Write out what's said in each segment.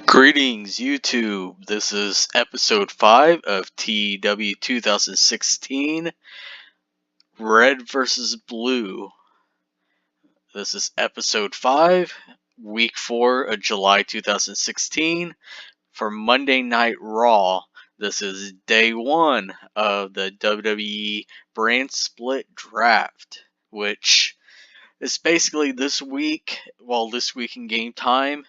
Greetings, YouTube. This is episode 5 of TEW 2016 Red vs. Blue. This is episode 5, week 4 of July 2016 for Monday Night Raw. This is day 1 of the WWE brand split draft, which is basically this week in game time.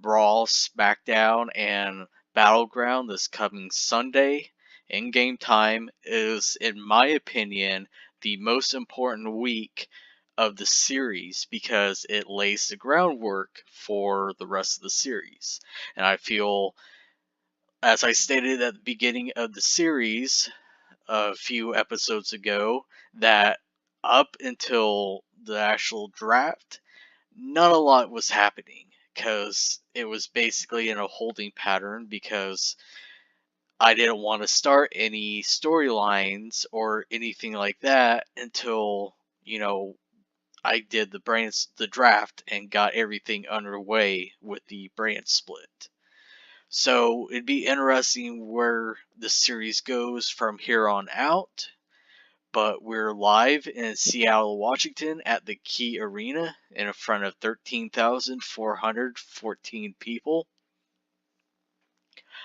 Raw, SmackDown, and Battleground this coming Sunday in game time is, in my opinion, the most important week of the series because it lays the groundwork for the rest of the series. And I feel, as I stated at the beginning of the series a few episodes ago, that up until the actual draft, not a lot was happening because it was basically in a holding pattern because I didn't want to start any storylines or anything like that until, I did the draft and got everything underway with the brand split. So it'd be interesting where the series goes from here on out. But we're live in Seattle, Washington at the Key Arena in front of 13,414 people.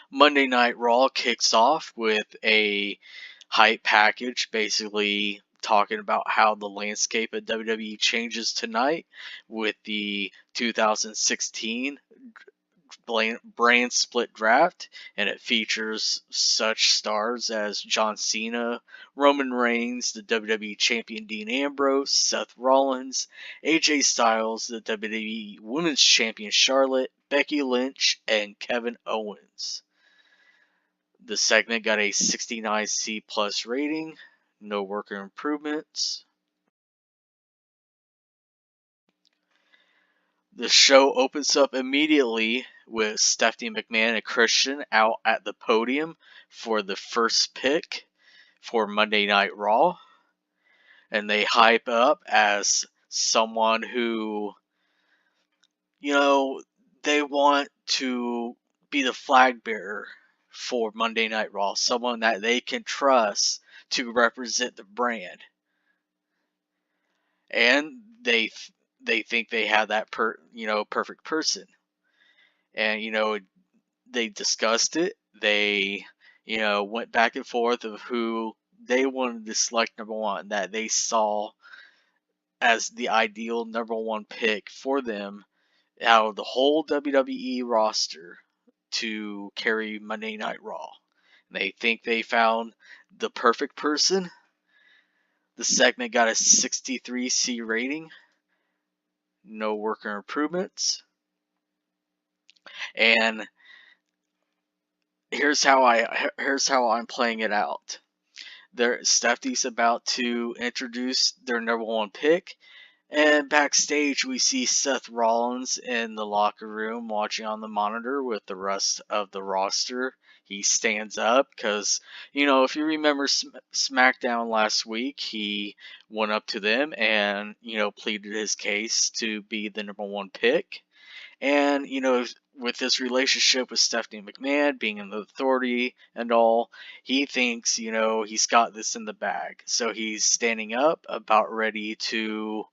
Monday Night Raw kicks off with a hype package, basically talking about how the landscape of WWE changes tonight with the 2016 brand split draft, and it features such stars as John Cena, Roman Reigns, the WWE Champion Dean Ambrose, Seth Rollins, AJ Styles, the WWE Women's Champion Charlotte, Becky Lynch, and Kevin Owens. The segment got a 69C plus rating, no worker improvements. The show opens up immediately with Stephanie McMahon and Christian out at the podium for the first pick for Monday Night Raw. And they hype up as someone who, they want to be the flag bearer for Monday Night Raw. Someone that they can trust to represent the brand. And they think they have that perfect person. And they discussed it. They went back and forth of who they wanted to select number one, that they saw as the ideal number one pick for them out of the whole WWE roster to carry Monday Night Raw. They think they found the perfect person. The segment got a 63C rating. No worker improvements. And here's how I'm playing it out. Stephanie's about to introduce their number one pick, and backstage we see Seth Rollins in the locker room watching on the monitor with the rest of the roster. He stands up because, if you remember SmackDown last week, he went up to them and, pleaded his case to be the number one pick. And, with his relationship with Stephanie McMahon being in the authority and all, he thinks, he's got this in the bag. So he's standing up, about ready to,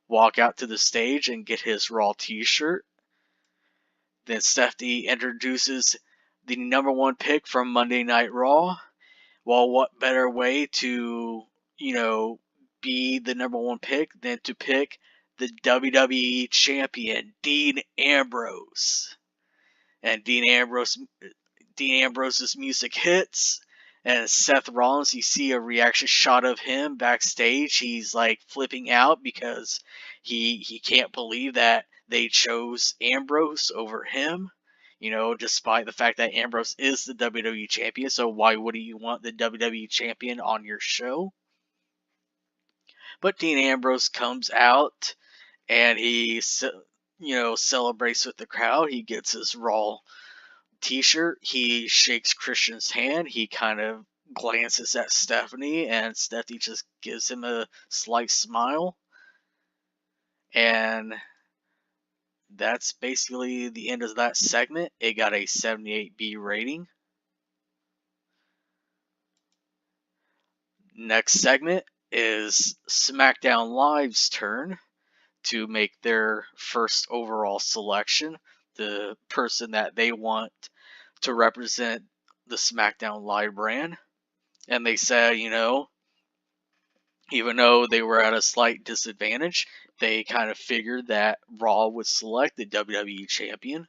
walk out to the stage and get his Raw t-shirt. Then Stephanie introduces the number one pick from Monday Night Raw. Well, what better way to, be the number one pick than to pick the WWE Champion, Dean Ambrose. And Dean Ambrose's music hits, and Seth Rollins, you see a reaction shot of him backstage. He's like flipping out because he can't believe that they chose Ambrose over him. Despite the fact that Ambrose is the WWE Champion, so why wouldn't you want the WWE Champion on your show? But Dean Ambrose comes out and he, celebrates with the crowd. He gets his Raw t-shirt. He shakes Christian's hand. He kind of glances at Stephanie, and Stephanie just gives him a slight smile. And that's basically the end of that segment. It got a 78B rating. Next segment is SmackDown Live's turn to make their first overall selection, the person that they want to represent the SmackDown Live brand. And they said, even though they were at a slight disadvantage, they kind of figured that Raw would select the WWE champion.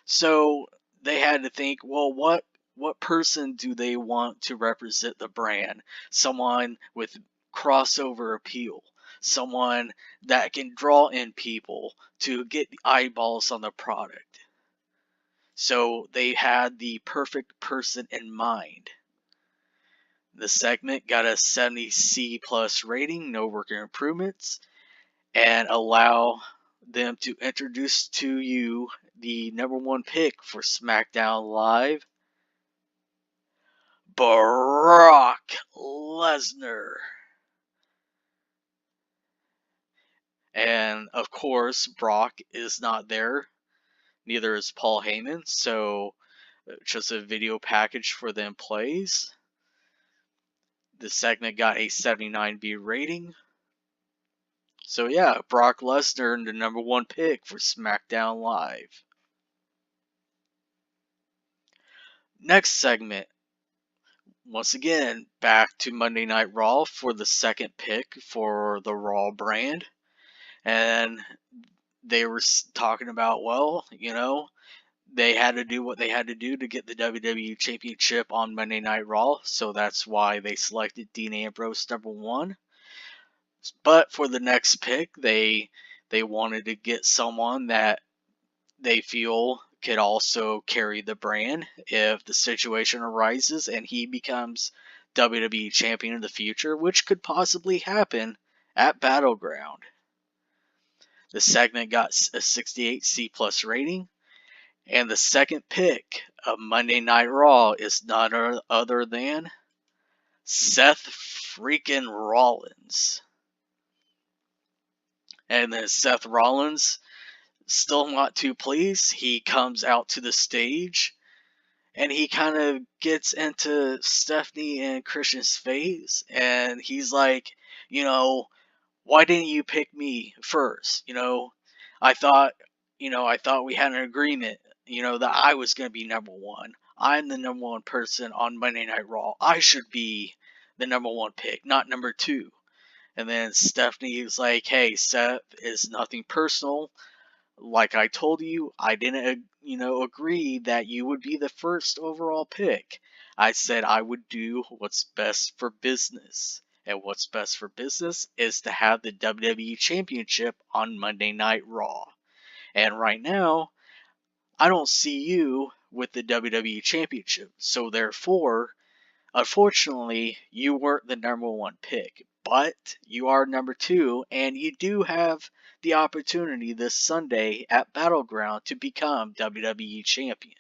So they had to think, well, what person do they want to represent the brand? Someone with crossover appeal, someone that can draw in people to get the eyeballs on the product. So they had the perfect person in mind. The segment got a 70C plus rating, no working improvements, and allow them to introduce to you the number one pick for SmackDown Live, Brock Lesnar. And of course, Brock is not there. Neither is Paul Heyman, so just a video package for them plays. The segment got a 79B rating. So yeah, Brock Lesnar, the number one pick for SmackDown Live. Next segment, once again, back to Monday Night Raw for the second pick for the Raw brand. And they were talking about, well, they had to do what they had to do to get the WWE Championship on Monday Night Raw. So that's why they selected Dean Ambrose number one. But for the next pick, they wanted to get someone that they feel could also carry the brand if the situation arises and he becomes WWE Champion in the future, which could possibly happen at Battleground. The segment got a 68C plus rating, and the second pick of Monday Night Raw is none other than Seth freaking Rollins. And then Seth Rollins, still not too pleased. He comes out to the stage and he kind of gets into Stephanie and Christian's face, and he's like, why didn't you pick me first? I thought we had an agreement, that I was going to be number one. I'm the number one person on Monday Night Raw. I should be the number one pick, not number two. And then Stephanie was like, hey, Seth, it's nothing personal. Like I told you, I didn't, agree that you would be the first overall pick. I said I would do what's best for business. And what's best for business is to have the WWE Championship on Monday Night Raw. And right now, I don't see you with the WWE Championship. So therefore, unfortunately, you weren't the number one pick. But you are number two, and you do have the opportunity this Sunday at Battleground to become WWE Champion.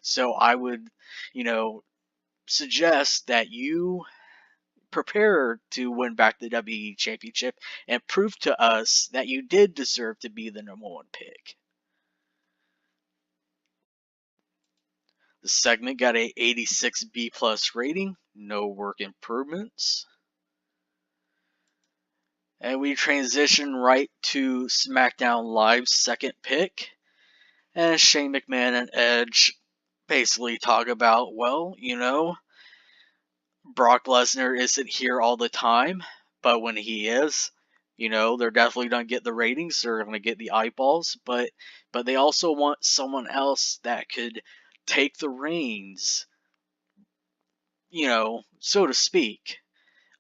So I would, suggest that you prepare to win back the WWE Championship and prove to us that you did deserve to be the number one pick. The segment got a 86B plus rating, no work improvements. And we transition right to SmackDown Live's second pick. And Shane McMahon and Edge basically talk about, well, Brock Lesnar isn't here all the time, but when he is, they're definitely going to get the ratings, they're going to get the eyeballs, but they also want someone else that could take the reins, so to speak,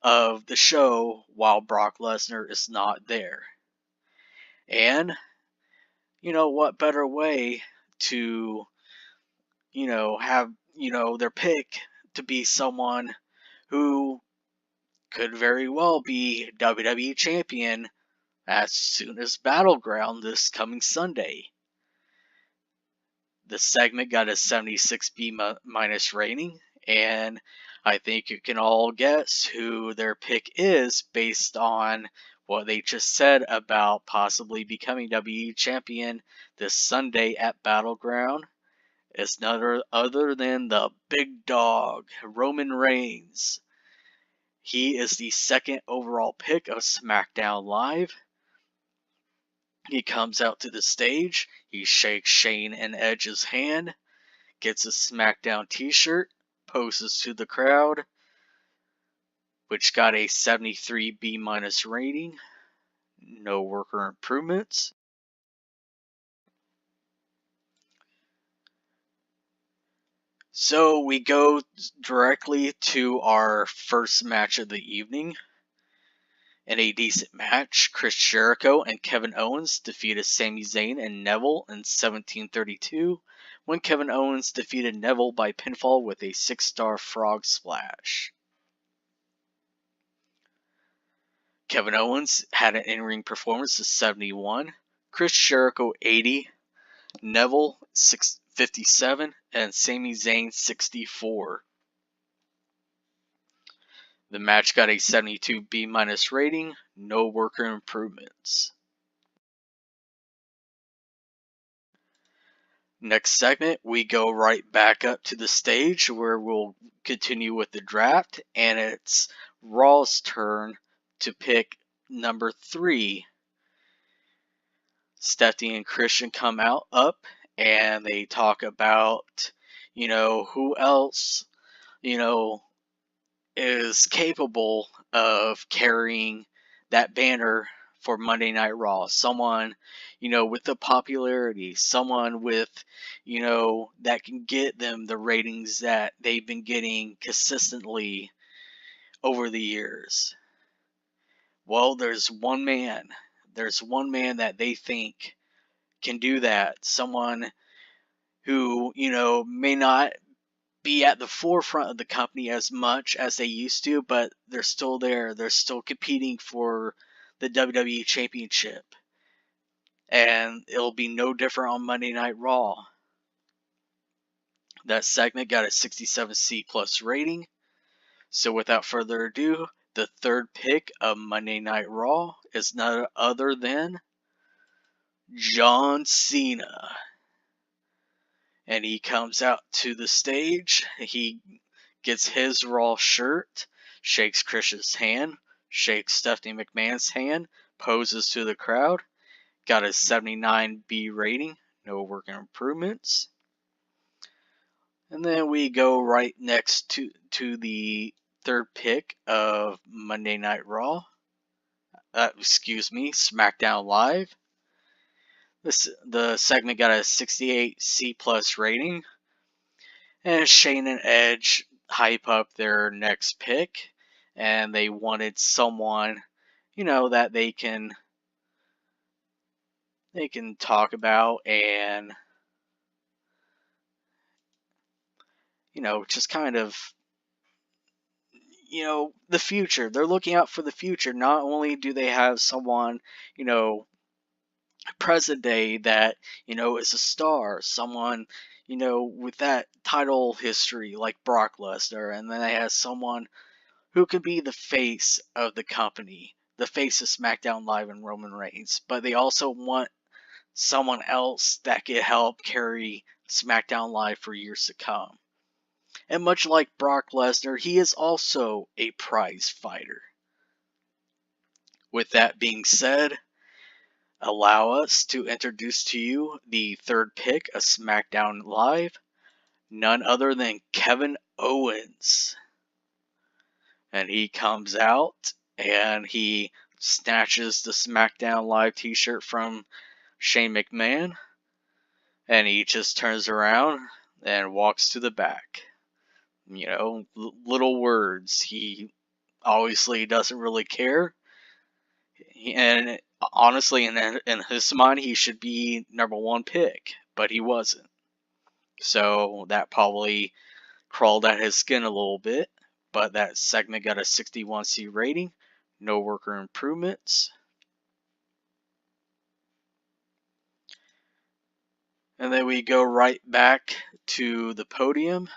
of the show while Brock Lesnar is not there. And, what better way to, have, their pick to be someone who could very well be WWE Champion as soon as Battleground this coming Sunday. The segment got a 76B minus rating, and I think you can all guess who their pick is based on, what they just said about possibly becoming WWE Champion this Sunday at Battleground is none other than the big dog, Roman Reigns. He is the second overall pick of SmackDown Live. He comes out to the stage, he shakes Shane and Edge's hand, gets a SmackDown t-shirt, poses to the crowd, which got a 73 B- rating. No worker improvements. So we go directly to our first match of the evening. In a decent match, Chris Jericho and Kevin Owens defeated Sami Zayn and Neville in 1732, when Kevin Owens defeated Neville by pinfall with a 6-star frog splash. Kevin Owens had an in-ring performance of 71, Chris Jericho 80, Neville 57, and Sami Zayn 64. The match got a 72 B- rating, no worker improvements. Next segment, we go right back up to the stage where we'll continue with the draft, and it's Raw's turn to pick number 3. Stephanie and Christian come up, and they talk about, who else, is capable of carrying that banner for Monday Night Raw. Someone, with the popularity, someone with, that can get them the ratings that they've been getting consistently over the years. Well, there's one man that they think can do that. Someone who, may not be at the forefront of the company as much as they used to, but they're still there. They're still competing for the WWE Championship. And it'll be no different on Monday Night Raw. That segment got a 67 C+ rating. So without further ado, the third pick of Monday Night Raw is none other than John Cena. And he comes out to the stage. He gets his Raw shirt, shakes Chris's hand, shakes Stephanie McMahon's hand, poses to the crowd, got a 79 B rating, no working improvements. And then we go right next to the third pick of Monday Night Raw. SmackDown Live. The segment got a 68 C+ rating. And Shane and Edge hype up their next pick, and they wanted someone, that they can talk about and, just kind of, the future. They're looking out for the future. Not only do they have someone, present day that, is a star, someone, with that title history like Brock Lesnar, and then they have someone who could be the face of the company, the face of SmackDown Live and Roman Reigns, but they also want someone else that could help carry SmackDown Live for years to come. And much like Brock Lesnar, he is also a prize fighter. With that being said, allow us to introduce to you the third pick of SmackDown Live, none other than Kevin Owens. And he comes out and he snatches the SmackDown Live t-shirt from Shane McMahon, and he just turns around and walks to the back. Little words. He obviously doesn't really care. And honestly, in his mind, he should be number 1 pick, but he wasn't. So that probably crawled at his skin a little bit, but that segment got a 61 C rating, no worker improvements. And then we go right back to the podium.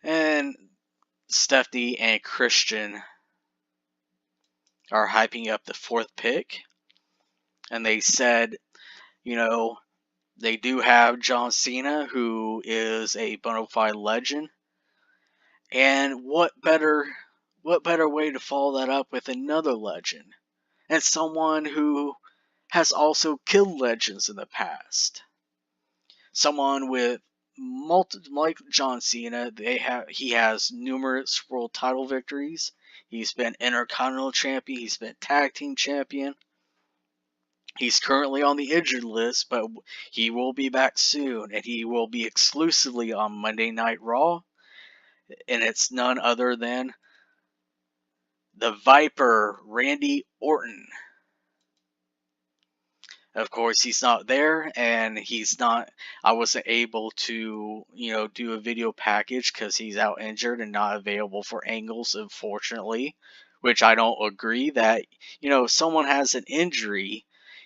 And Stephanie and Christian are hyping up the 4th pick. And they said, you know, they do have John Cena, who is a bona fide legend. And what better way to follow that up with another legend? And someone who has also killed legends in the past. Someone with like John Cena, he has numerous world title victories. He's been Intercontinental Champion. He's been Tag Team Champion. He's currently on the injured list, but he will be back soon, and he will be exclusively on Monday Night Raw. And it's none other than the Viper, Randy Orton. Of course, he's not there, and I wasn't able to, do a video package because he's out injured and not available for angles, unfortunately. Which I don't agree that, if someone has an injury,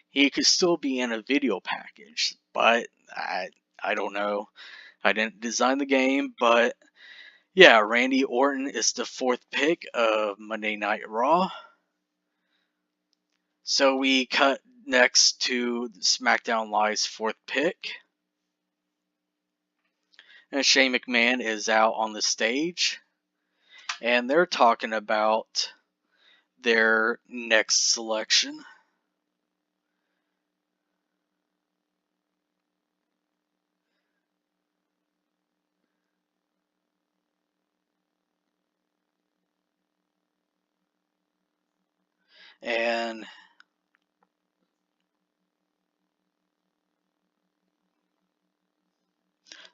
he could still be in a video package. But I don't know. I didn't design the game, but yeah, Randy Orton is the 4th pick of Monday Night Raw. So we cut next to SmackDown Live's 4th pick. And Shane McMahon is out on the stage. And they're talking about their next selection. And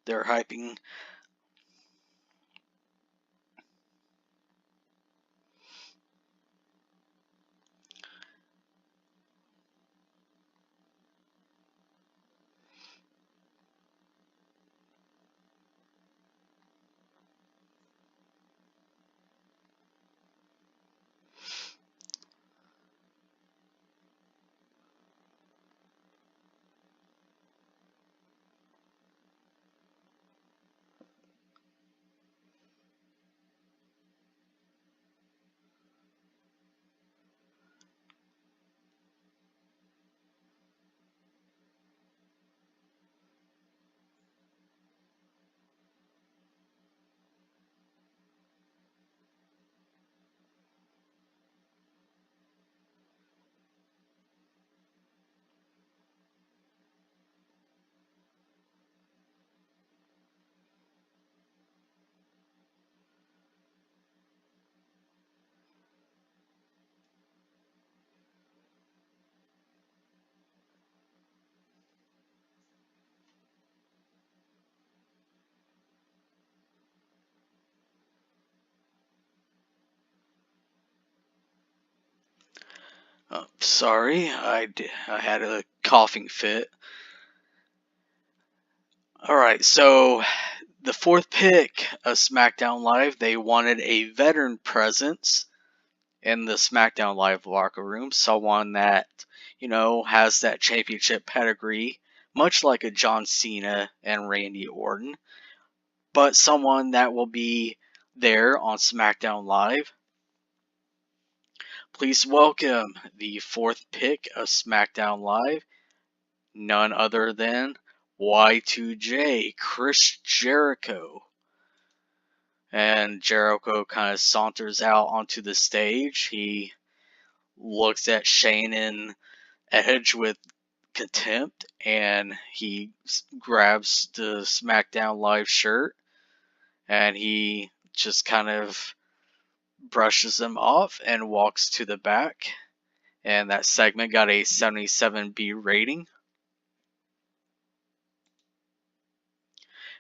they're hyping. Sorry, I had a coughing fit. Alright, so the 4th pick of SmackDown Live, they wanted a veteran presence in the SmackDown Live locker room. Someone that, has that championship pedigree, much like a John Cena and Randy Orton. But someone that will be there on SmackDown Live. Please welcome the 4th pick of SmackDown Live, none other than Y2J, Chris Jericho. And Jericho kind of saunters out onto the stage. He looks at Shane and Edge with contempt, and he grabs the SmackDown Live shirt, and he just kind of brushes them off and walks to the back. And that segment got a 77B rating.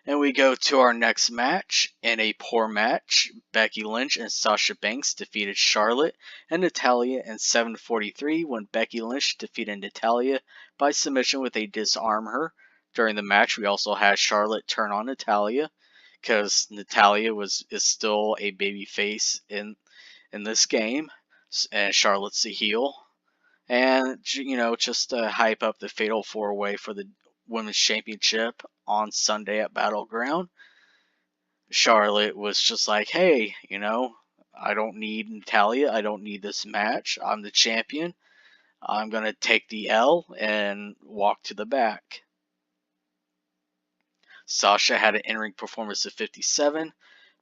And we go to our next match. In a poor match, Becky Lynch and Sasha Banks defeated Charlotte and Natalya in 7:43 when Becky Lynch defeated Natalya by submission with a disarm her. During the match, we also had Charlotte turn on Natalya because Natalya is still a babyface in this game, and Charlotte's a heel. And, just to hype up the Fatal 4-Way for the Women's Championship on Sunday at Battleground. Charlotte was just like, hey, I don't need Natalia. I don't need this match. I'm the champion. I'm going to take the L and walk to the back. Sasha had an in-ring performance of 57,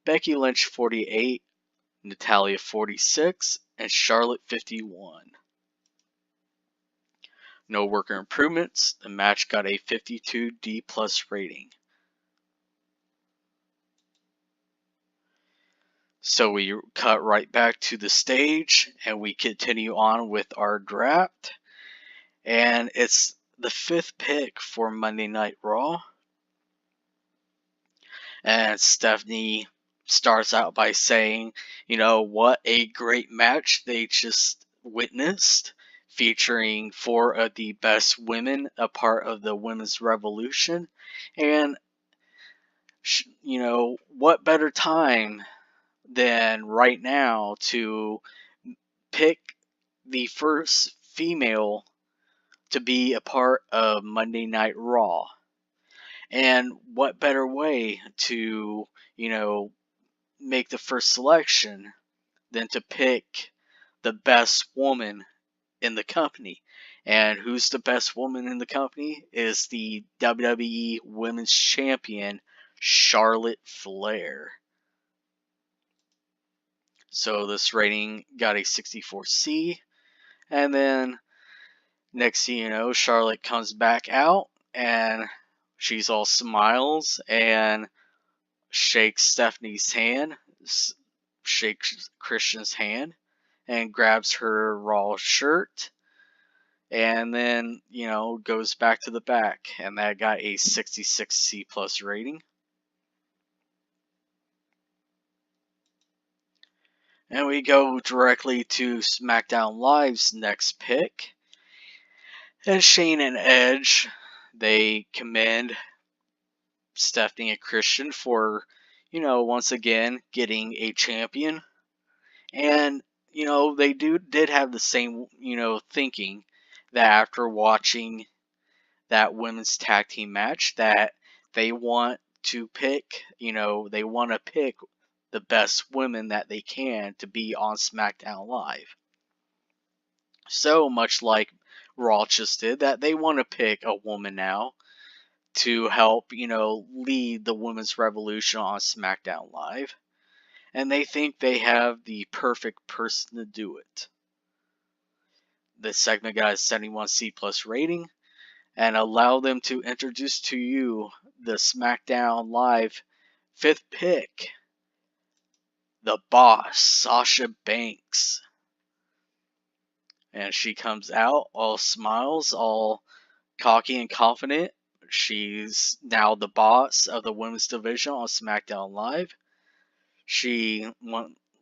Becky Lynch 48, Natalia 46, and Charlotte 51. No worker improvements. The match got a 52 D+ rating. So we cut right back to the stage and we continue on with our draft. And it's the 5th pick for Monday Night Raw. And Stephanie starts out by saying, what a great match they just witnessed, featuring 4 of the best women, a part of the women's revolution. And, what better time than right now to pick the first female to be a part of Monday Night Raw. And what better way to, make the first selection than to pick the best woman in the company. And who's the best woman in the company? Is the WWE Women's Champion, Charlotte Flair. So this rating got a 64C. And then next thing you know, Charlotte comes back out and she's all smiles and shakes Stephanie's hand, shakes Christian's hand, and grabs her Raw shirt. And then, goes back to the back. And that got a 66C+ rating. And we go directly to SmackDown Live's next pick. And Shane and Edge, they commend Stephanie and Christian for, once again getting a champion. And, they did have the same, thinking that after watching that women's tag team match that they want to pick, they want to pick the best women that they can to be on SmackDown Live. So much like Raw just did, that they want to pick a woman now to help, lead the women's revolution on SmackDown Live. And they think they have the perfect person to do it. This segment got a 71C+ rating. And allow them to introduce to you the SmackDown Live 5th pick, the boss, Sasha Banks. And she comes out all smiles, all cocky and confident. She's now the boss of the women's division on SmackDown Live. She,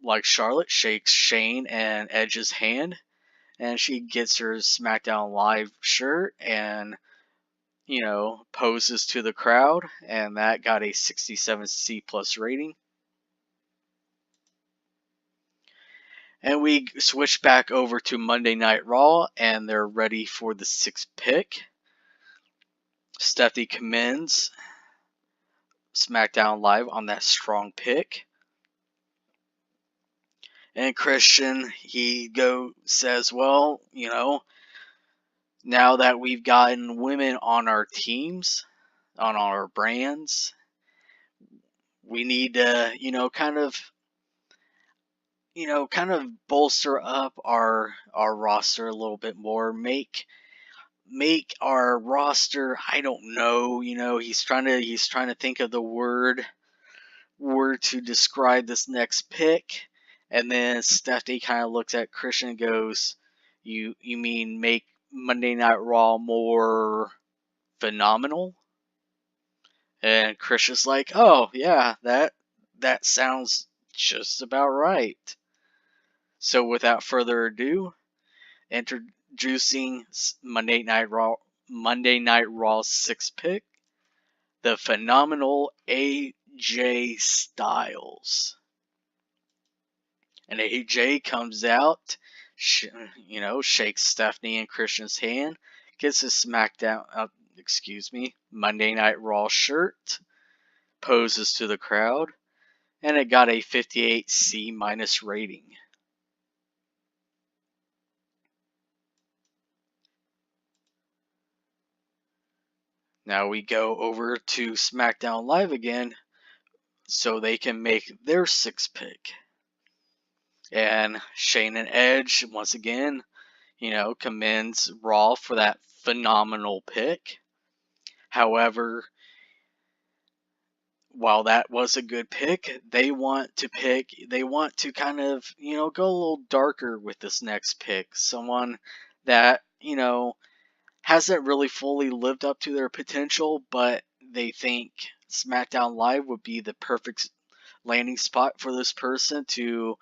like Charlotte, shakes Shane and Edge's hand. And she gets her SmackDown Live shirt and poses to the crowd, and that got a 67C+ rating. And we switch back over to Monday Night Raw, and they're ready for the 6th pick. Stephanie commends SmackDown Live on that strong pick. And Christian, he says, well, now that we've gotten women on our teams, on our brands, we need to, kind of bolster up our roster a little bit more. Make our roster, I don't know, he's trying to think of the word to describe this next pick. And then Stephanie kind of looks at Christian and goes, you mean make Monday Night Raw more phenomenal? And Christian's like, oh yeah, that sounds just about right. So without further ado, introducing Monday Night Raw's 6th pick, the phenomenal AJ Styles. And AJ comes out, shakes Stephanie and Christian's hand, gets his Monday Night Raw shirt, poses to the crowd, and it got a 58 C- rating. Now we go over to SmackDown Live again so they can make their 6th pick. And Shane and Edge, once again, commends Raw for that phenomenal pick. However, while that was a good pick, they want to kind of, go a little darker with this next pick. Someone that, hasn't really fully lived up to their potential, but they think SmackDown Live would be the perfect landing spot for this person to,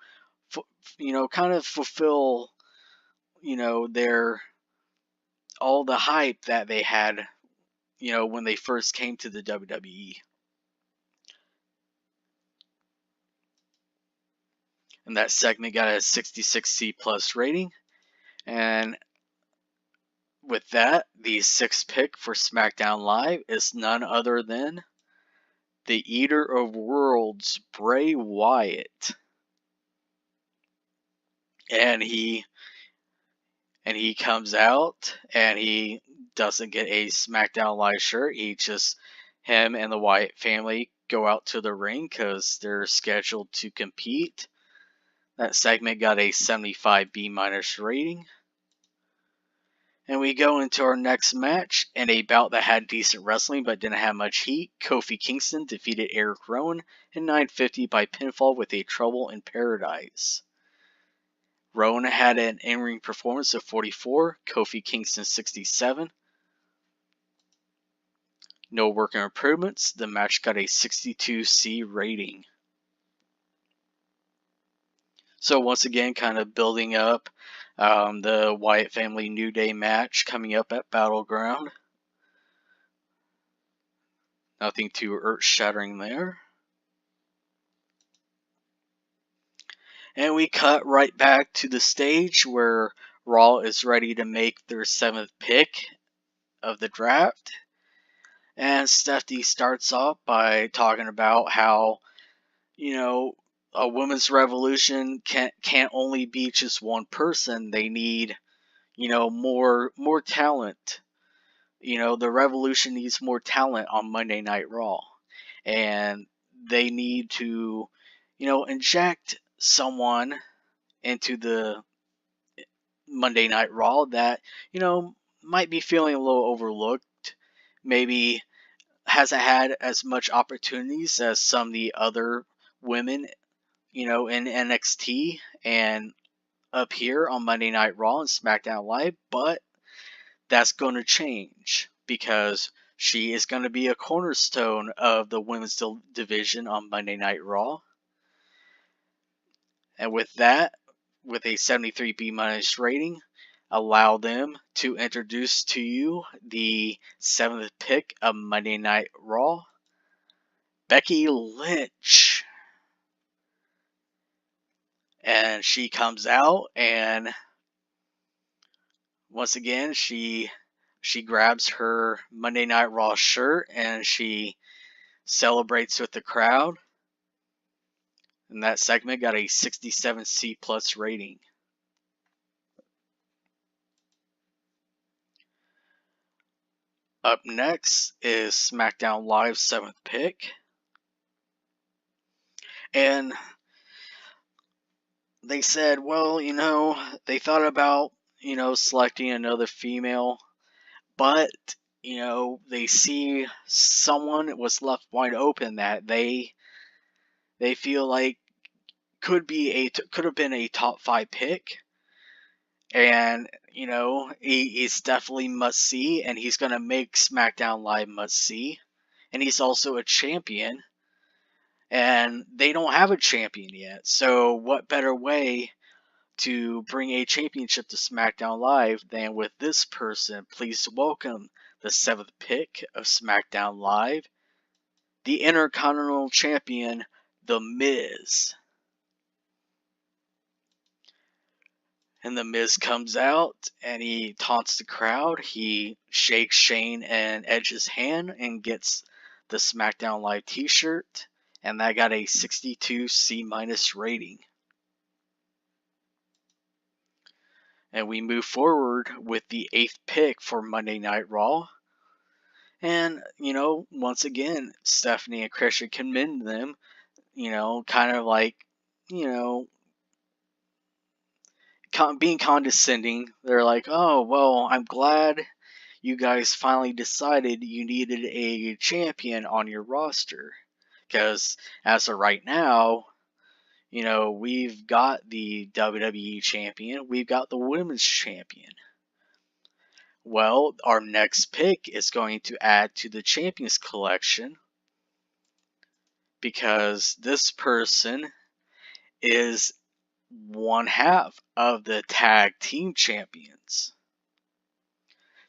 kind of fulfill, their all the hype that they had, when they first came to the WWE. And that segment got a 66 C+ rating. And with that, the 6th pick for SmackDown Live is none other than the Eater of Worlds, Bray Wyatt. And he comes out and he doesn't get a SmackDown Live shirt. Him and the Wyatt family go out to the ring because they're scheduled to compete. That segment got a 75 B- rating. And we go into our next match in a bout that had decent wrestling but didn't have much heat. Kofi Kingston defeated Eric Rowan in 950 by pinfall with a Trouble in Paradise. Rowan had an in-ring performance of 44, Kofi Kingston 67. No work improvements. The match got a 62 C rating. So once again, kind of building up the Wyatt family New Day match coming up at Battleground. Nothing too earth-shattering there. And we cut right back to the stage where Raw is ready to make their 7th pick of the draft. And Stephanie starts off by talking about how, a women's revolution can't only be just one person. They need, more talent. The revolution needs more talent on Monday Night Raw. And they need to, inject someone into the Monday Night Raw that, might be feeling a little overlooked. Maybe hasn't had as much opportunities as some of the other women, in NXT and up here on Monday Night Raw and SmackDown Live, but that's going to change because she is going to be a cornerstone of the women's division on Monday Night Raw. And with that, with a 73 B- rating, allow them to introduce to you the 7th pick of Monday Night Raw, Becky Lynch. And she comes out and once again she grabs her Monday Night Raw shirt and she celebrates with the crowd. And that segment got a 67 C+ rating. Up next is SmackDown Live's 7th pick. And they said, well, they thought about, selecting another female, but, they see someone was left wide open that they feel like could have been a top 5 pick. And, he's definitely must see, and he's going to make SmackDown Live must see. And he's also a champion. And they don't have a champion yet. So what better way to bring a championship to SmackDown Live than with this person? Please welcome the 7th pick of SmackDown Live, the Intercontinental Champion, The Miz. And The Miz comes out and he taunts the crowd. He shakes Shane and Edge's hand and gets the SmackDown Live t-shirt. and that got a 62 C- rating. And we move forward with the 8th pick for Monday Night Raw. And, once again, Stephanie and Christian commend them, kind of like, being condescending. They're like, oh, well, I'm glad you guys finally decided you needed a champion on your roster. Because as of right now, we've got the WWE champion, we've got the women's champion. Well, our next pick is going to add to the champions collection because this person is one half of the tag team champions.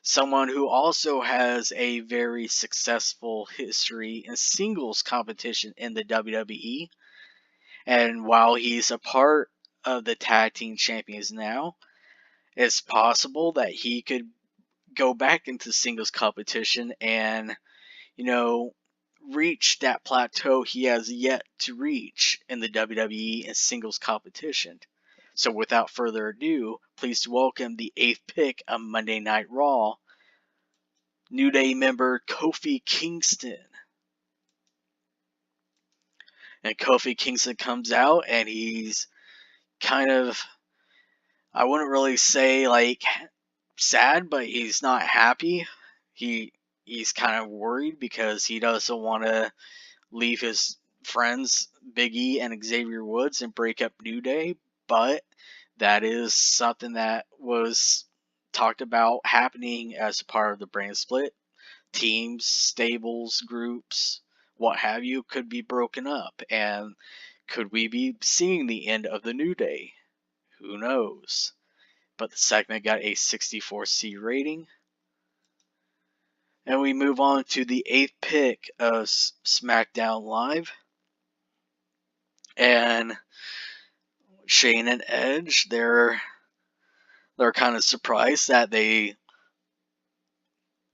Someone who also has a very successful history in singles competition in the WWE. And while he's a part of the tag team champions now, it's possible that he could go back into singles competition and, reach that plateau he has yet to reach in the WWE and singles competition. So without further ado, please welcome the 8th pick of Monday Night Raw, New Day member Kofi Kingston. And Kofi Kingston comes out and he's kind of, I wouldn't really say like sad, but he's not happy. He's kind of worried because he doesn't want to leave his friends Big E and Xavier Woods and break up New Day, but that is something that was talked about happening as a part of the brand split. Teams, stables, groups, what have you, could be broken up, and could we be seeing the end of the New Day? Who knows? But the segment got a 64C rating. And we move on to the 8th pick of SmackDown Live. And Shane and Edge, they're kind of surprised that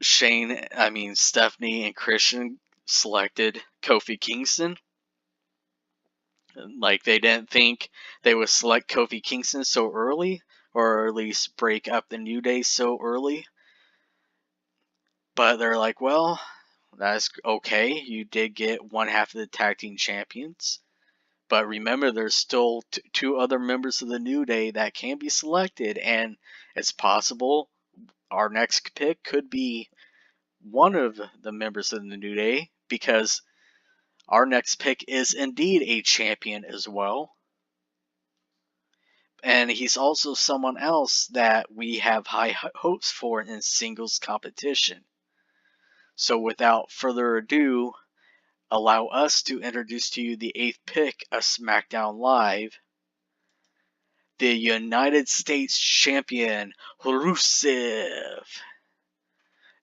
Stephanie and Christian selected Kofi Kingston. Like, they didn't think they would select Kofi Kingston so early, or at least break up the New Day so early. But they're like, well, that's okay. You did get one half of the tag team champions. But remember, there's still two other members of the New Day that can be selected. And it's possible our next pick could be one of the members of the New Day. Because our next pick is indeed a champion as well. And he's also someone else that we have high hopes for in singles competition. So without further ado, allow us to introduce to you the 8th pick of SmackDown Live, the United States Champion, Rusev.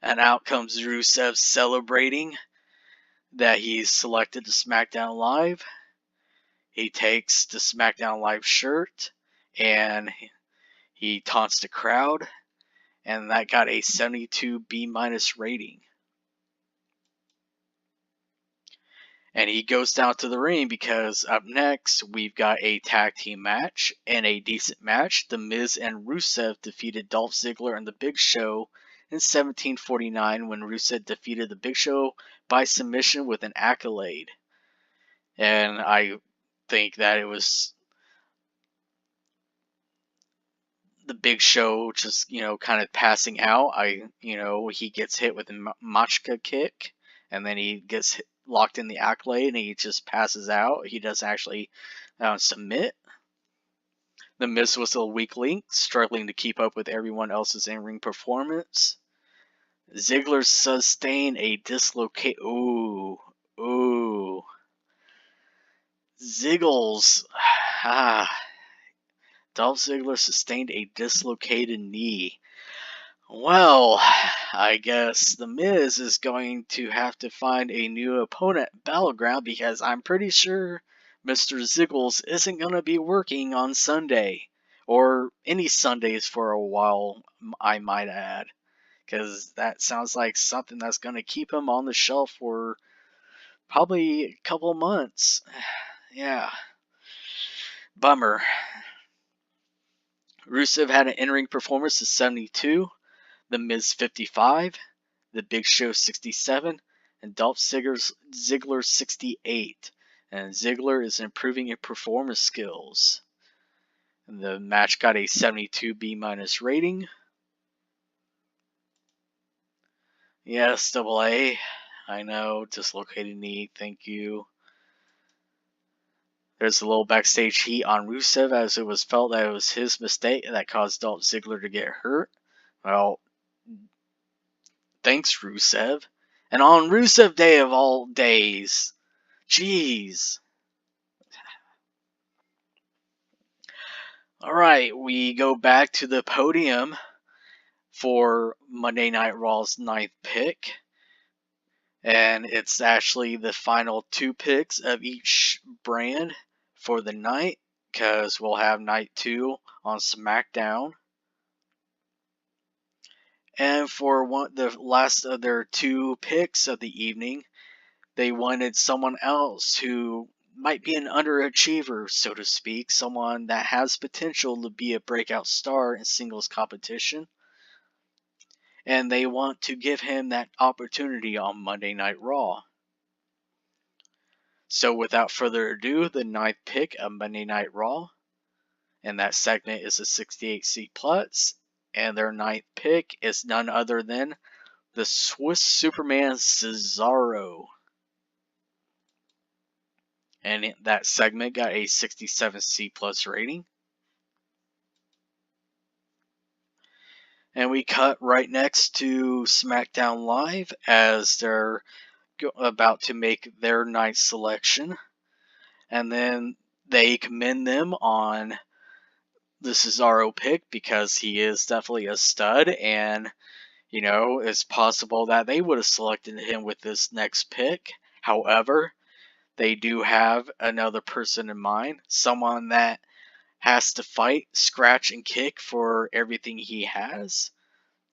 And out comes Rusev celebrating that he's selected to SmackDown Live. He takes the SmackDown Live shirt and he taunts the crowd, and that got a 72 B- rating. And he goes down to the ring because up next we've got a tag team match, and a decent match. The Miz and Rusev defeated Dolph Ziggler and The Big Show in 1749 when Rusev defeated The Big Show by submission with an accolade. And I think that it was The Big Show just, kind of passing out. He gets hit with a Machka kick, and then he gets locked in the accolade, and he just passes out. He doesn't actually submit. The Miz was a weak link, struggling to keep up with everyone else's in-ring performance. Ziggler sustained a dislocate. Ooh. Ziggles. Dolph Ziggler sustained a dislocated knee. Well, I guess The Miz is going to have to find a new opponent at Battleground because I'm pretty sure Mr. Ziggles isn't going to be working on Sunday. Or any Sundays for a while, I might add. Because that sounds like something that's going to keep him on the shelf for Probably a couple months. Yeah. Bummer. Rusev had an in-ring performance of 72, The Miz 55, The Big Show 67, and Dolph Ziggler 68. And Ziggler is improving his performance skills. And the match got a 72 B- rating. Yes, double A. I know, dislocated knee, thank you. There's a little backstage heat on Rusev as it was felt that it was his mistake that caused Dolph Ziggler to get hurt. Well, thanks, Rusev. And on Rusev Day of all days. Jeez. Alright, we go back to the podium for Monday Night Raw's 9th pick. And it's actually the final 2 picks of each brand for the night, because we'll have night 2 on SmackDown. And for the last of their 2 picks of the evening, they wanted someone else who might be an underachiever, so to speak, someone that has potential to be a breakout star in singles competition. And they want to give him that opportunity on Monday Night Raw. So without further ado, the 9th pick of Monday Night Raw, and that segment is a 68C plus, and their 9th pick is none other than the Swiss Superman Cesaro. And that segment got a 67C plus rating. And we cut right next to SmackDown Live as they're about to make their night selection. And then they commend them on the Cesaro pick because he is definitely a stud. And, you know, it's possible that they would have selected him with this next pick. However, they do have another person in mind. Someone that has to fight, scratch, and kick for everything he has.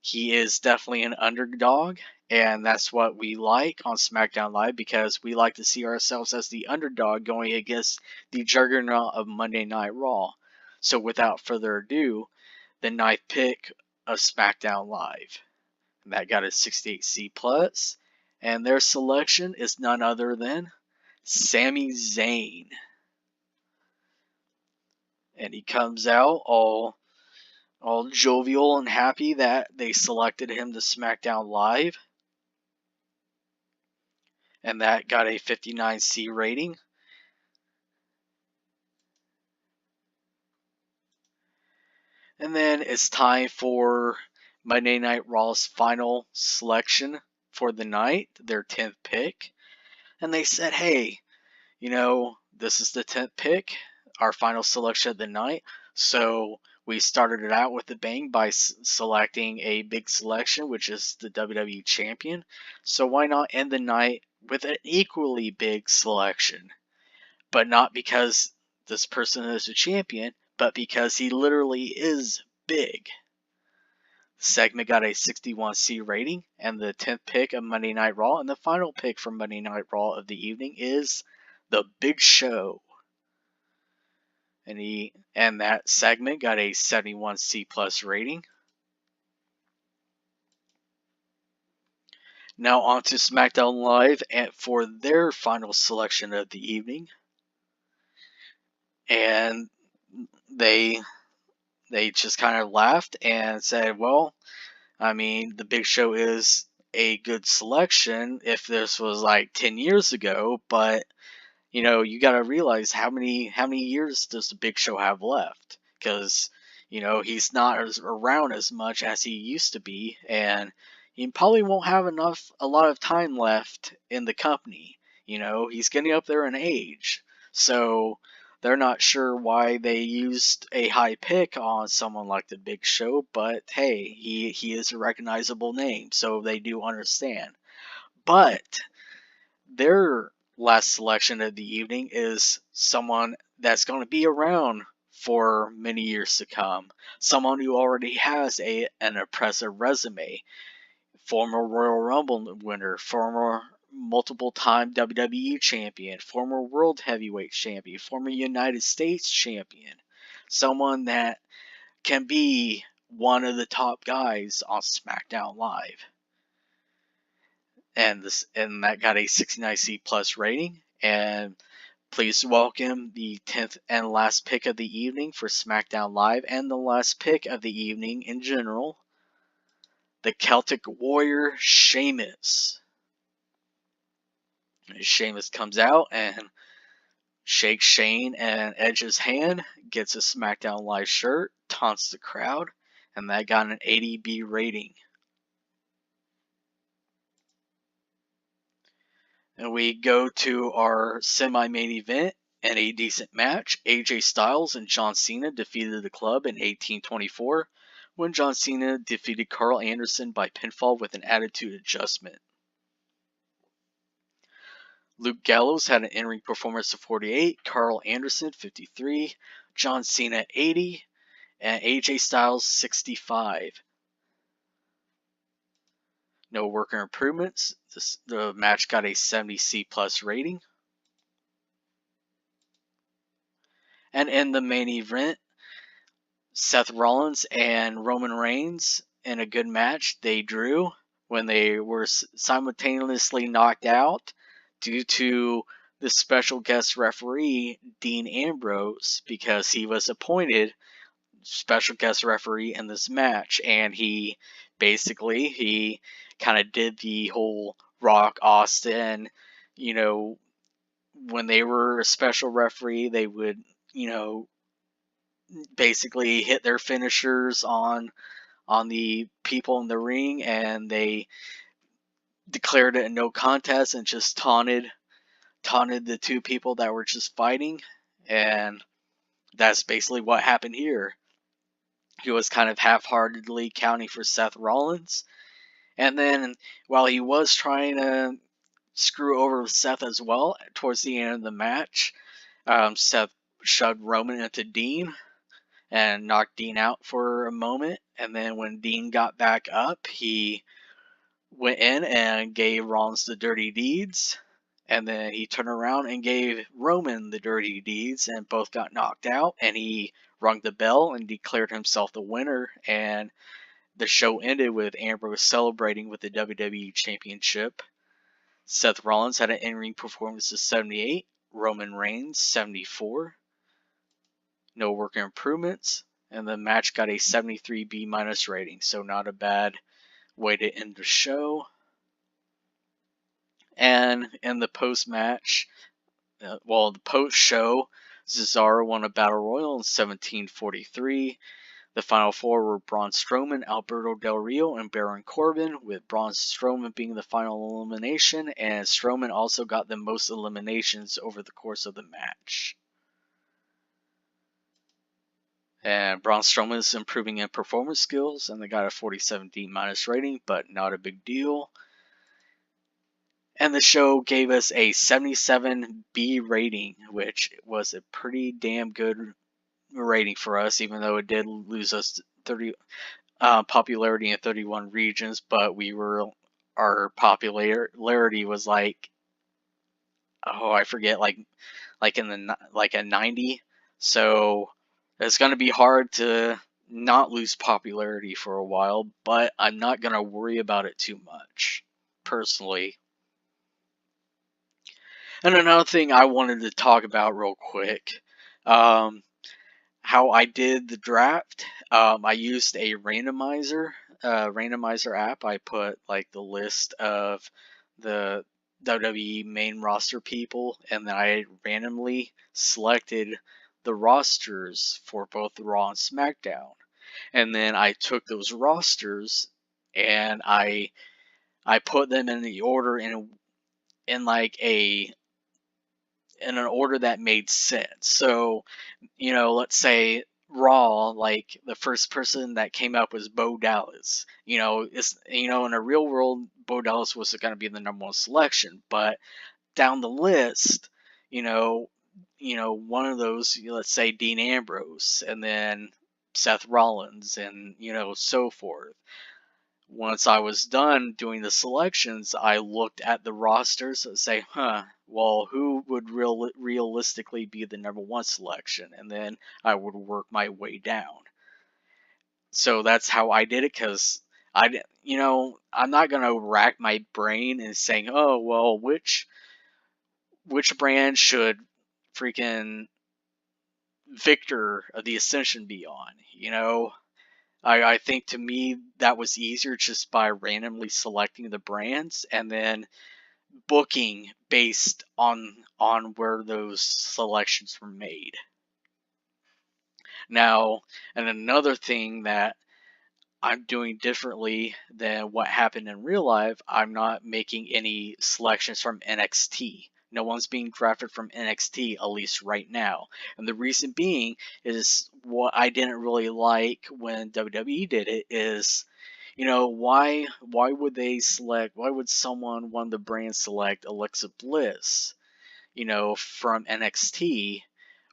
He is definitely an underdog, and that's what we like on SmackDown Live because we like to see ourselves as the underdog going against the juggernaut of Monday Night Raw. So without further ado, the 9th pick of SmackDown Live. That got a 68C plus, and their selection is none other than Sami Zayn. And he comes out all jovial and happy that they selected him to SmackDown Live. And that got a 59C rating. And then it's time for Monday Night Raw's final selection for the night, their 10th pick. And they said, hey, you know, this is the 10th pick, our final selection of the night. So we started it out with a bang by selecting a big selection, which is the WWE Champion. So why not end the night with an equally big selection? But not because this person is a champion, but because he literally is big. The segment got a 61C rating, and the 10th pick of Monday Night Raw, and the final pick for Monday Night Raw of the evening is The Big Show. And that segment got a 71C plus rating. Now on to SmackDown Live and for their final selection of the evening. And they just kind of laughed and said, well, I mean, The Big Show is a good selection if this was like 10 years ago, but you know, you got to realize how many years does the Big Show have left? Because, you know, he's not around as much as he used to be, and he probably won't have a lot of time left in the company. You know, he's getting up there in age, so they're not sure why they used a high pick on someone like the Big Show, but hey, he is a recognizable name, so they do understand. But their last selection of the evening is someone that's going to be around for many years to come. Someone who already has an impressive resume. Former Royal Rumble winner, former multiple-time WWE champion, former World Heavyweight champion, former United States champion, someone that can be one of the top guys on SmackDown Live. And that got a 69C plus rating. And please welcome the 10th and last pick of the evening for SmackDown Live, and the last pick of the evening in general, the Celtic Warrior Sheamus. Sheamus comes out and shakes Shane and Edge's hand, gets a SmackDown Live shirt, taunts the crowd, and that got an 80B rating. And we go to our semi-main event and a decent match. AJ Styles and John Cena defeated the club in 1824 when John Cena defeated Carl Anderson by pinfall with an attitude adjustment. Luke Gallows had an in-ring performance of 48, Carl Anderson 53, John Cena 80, and AJ Styles 65. No worker improvements. The match got a 70C plus rating. And in the main event, Seth Rollins and Roman Reigns, in a good match, they drew when they were simultaneously knocked out due to the special guest referee, Dean Ambrose, because he was appointed special guest referee in this match, and he kind of did the whole Rock Austin, when they were a special referee, they would, basically hit their finishers on the people in the ring, and they declared it a no contest and just taunted the two people that were just fighting, and that's basically what happened here. He was kind of half-heartedly counting for Seth Rollins, and then while he was trying to screw over Seth as well, towards the end of the match, Seth shoved Roman into Dean and knocked Dean out for a moment, and then when Dean got back up, he went in and gave Rollins the dirty deeds, and then he turned around and gave Roman the dirty deeds, and both got knocked out, and he rung the bell and declared himself the winner, and the show ended with Ambrose celebrating with the WWE Championship. Seth Rollins had an in-ring performance of 78, Roman Reigns 74. No worker improvements, and the match got a 73B minus rating, so not a bad way to end the show. And in the post-match, the post-show, Cesaro won a Battle Royal in 1743. The final four were Braun Strowman, Alberto Del Rio, and Baron Corbin, with Braun Strowman being the final elimination, and Strowman also got the most eliminations over the course of the match. And Braun Strowman is improving in performance skills, and they got a 47D minus rating, but not a big deal. And the show gave us a 77B rating, which was a pretty damn good rating for us, even though it did lose us 30 popularity in 31 regions, but our popularity was like, I forget, like a 90. So it's going to be hard to not lose popularity for a while, but I'm not going to worry about it too much, personally. And another thing I wanted to talk about real quick, how I did the draft. I used a randomizer app. I put like the list of the WWE main roster people, and then I randomly selected the rosters for both Raw and SmackDown. And then I took those rosters and I put them in the order in an order that made sense. So, let's say Raw, like the first person that came up was Bo Dallas. In a real world, Bo Dallas was going to be the number one selection, but down the list, one of those, let's say Dean Ambrose, and then Seth Rollins, and so forth. once I was done doing the selections, I looked at the rosters and say, well, who would realistically be the number one selection? And then I would work my way down. So that's how I did it, because I'm not going to rack my brain and saying, oh, well, which brand should freaking Victor of the Ascension be on? I think to me that was easier just by randomly selecting the brands and then booking based on where those selections were made. Now, and another thing that I'm doing differently than what happened in real life, I'm not making any selections from NXT. No one's being drafted from NXT, at least right now. And the reason being is what I didn't really like when WWE did it is, why would they select, why would one of the brands select Alexa Bliss, from NXT,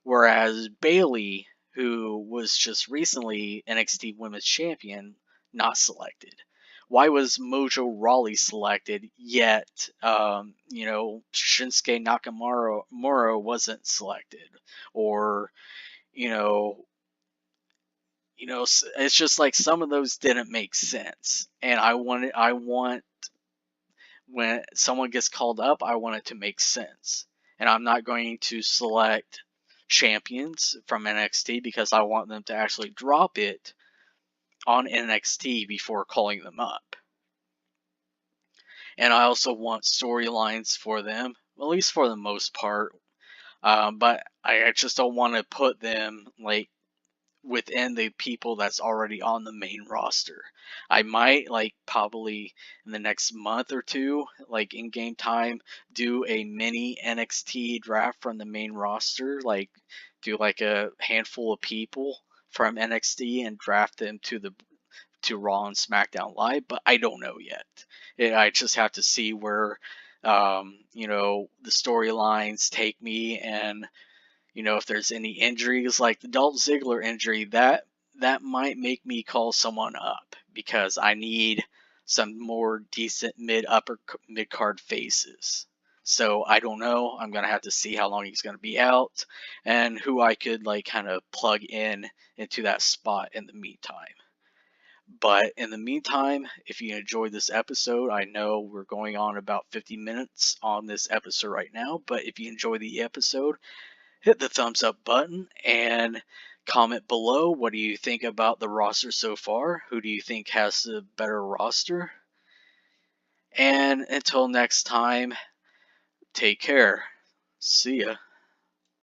whereas Bayley, who was just recently NXT Women's Champion, not selected? Why was Mojo Rawley selected, yet Shinsuke Nakamura wasn't selected? Or you know it's just like some of those didn't make sense, and I want when someone gets called up, I want it to make sense. And I'm not going to select champions from NXT because I want them to actually drop it on NXT before calling them up. And I also want storylines for them, at least for the most part. But I just don't want to put them like within the people that's already on the main roster. I might probably in the next month or two, like in game time, do a mini NXT draft from the main roster, do like a handful of people from NXT and draft them to Raw and SmackDown Live, but I don't know yet. I just have to see where the storylines take me, and if there's any injuries like the Dolph Ziggler injury, that might make me call someone up because I need some more decent mid card faces. So I don't know. I'm gonna have to see how long he's gonna be out and who I could kind of plug in into that spot in the meantime. But in the meantime, if you enjoyed this episode, I know we're going on about 50 minutes on this episode right now, but if you enjoy the episode, hit the thumbs up button and comment below. What do you think about the roster so far? Who do you think has the better roster? And until next time, take care. See ya.